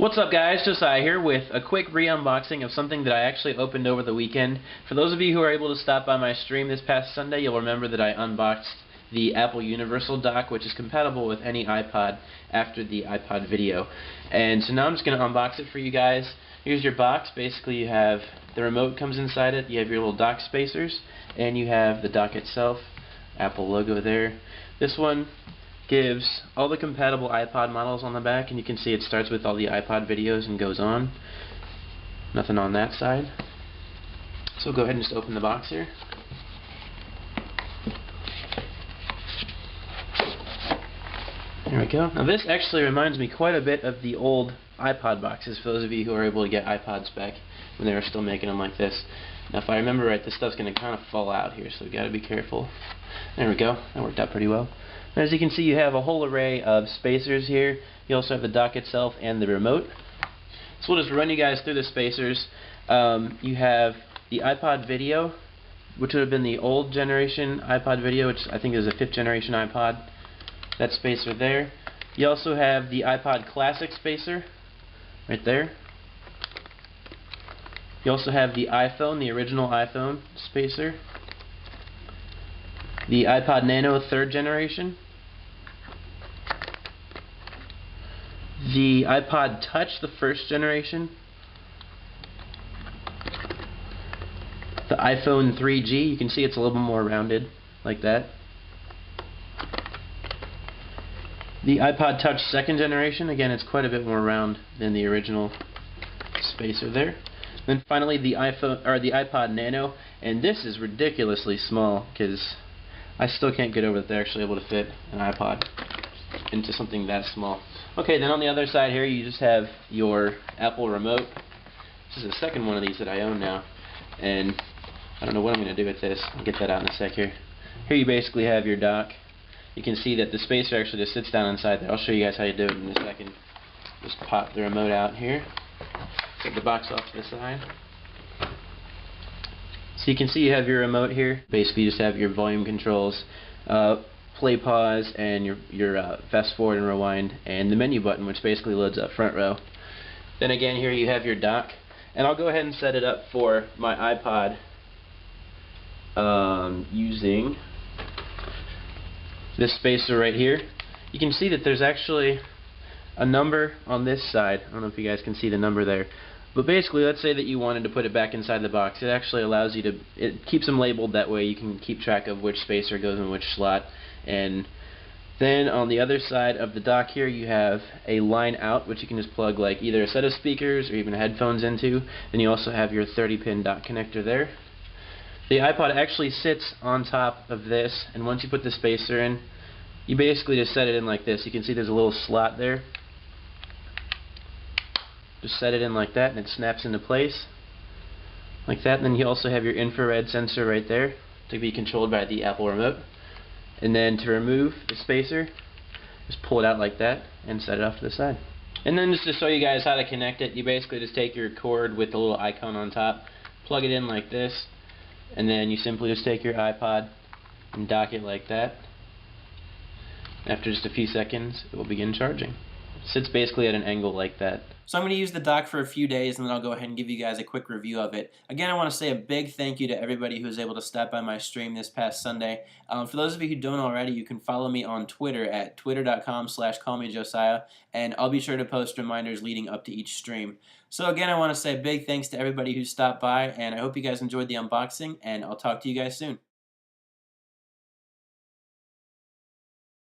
What's up guys, Josiah here with a quick re-unboxing of something that I actually opened over the weekend. For those of you who are able to stop by my stream this past Sunday, you'll remember that I unboxed the Apple Universal Dock, which is compatible with any iPod after the iPod video. And so now I'm just going to unbox it for you guys. Here's your box. Basically you have the remote comes inside it, you have your little dock spacers, and you have the dock itself, Apple logo there. This one gives all the compatible iPod models on the back, and you can see it starts with all the iPod videos and goes on. Nothing on that side. So we'll go ahead and just open the box here. There we go. Now this actually reminds me quite a bit of the old iPod boxes, for those of you who are able to get iPods back when they were still making them like this. Now if I remember right, this stuff's going to kind of fall out here, so we've got to be careful. There we go. That worked out pretty well. As you can see, you have a whole array of spacers here. You also have the dock itself and the remote. So we'll just run you guys through the spacers. You have the iPod video, which would have been the old generation iPod video, which I think is a 5th generation iPod. That spacer there. You also have the iPod Classic spacer right there. You also have the iPhone, the original iPhone spacer. The iPod Nano 3rd generation. The iPod Touch, the 1st generation. The iPhone 3G, you can see it's a little bit more rounded, like that. The iPod Touch 2nd generation, again it's quite a bit more round than the original spacer there. Then finally the iPod Nano, and this is ridiculously small because I still can't get over that they're actually able to fit an iPod into something that small. Okay, then on the other side here you just have your Apple remote. This is the second one of these that I own now, and I don't know what I'm going to do with this. I'll get that out in a sec here. Here you basically have your dock. You can see that the spacer actually just sits down inside there. I'll show you guys how you do it in a second. Just pop the remote out here. Take the box off to the side. So you can see you have your remote here. Basically you just have your volume controls, play, pause, and your fast forward and rewind, and the menu button, which basically loads up front row. Then again here you have your dock, and I'll go ahead and set it up for my iPod using this spacer right here. You can see that there's actually a number on this side. I don't know if you guys can see the number there. But basically, let's say that you wanted to put it back inside the box. It actually allows you to, it keeps them labeled, that way you can keep track of which spacer goes in which slot. And then on the other side of the dock here you have a line out, which you can just plug like either a set of speakers or even headphones into. Then you also have your 30-pin dock connector there. The iPod actually sits on top of this, and once you put the spacer in, you basically just set it in like this. You can see there's a little slot there. Just set it in like that and it snaps into place like that. And then you also have your infrared sensor right there to be controlled by the Apple remote. And then to remove the spacer, just pull it out like that and set it off to the side. And then just to show you guys how to connect it, you basically just take your cord with the little icon on top, plug it in like this, and then you simply just take your iPod and dock it like that. After just a few seconds, it will begin charging. It sits basically at an angle like that. So I'm going to use the dock for a few days, and then I'll go ahead and give you guys a quick review of it. Again, I want to say a big thank you to everybody who was able to stop by my stream this past Sunday. For those of you who don't already, you can follow me on Twitter at twitter.com/callmejosiah, and I'll be sure to post reminders leading up to each stream. So again, I want to say a big thanks to everybody who stopped by, and I hope you guys enjoyed the unboxing, and I'll talk to you guys soon.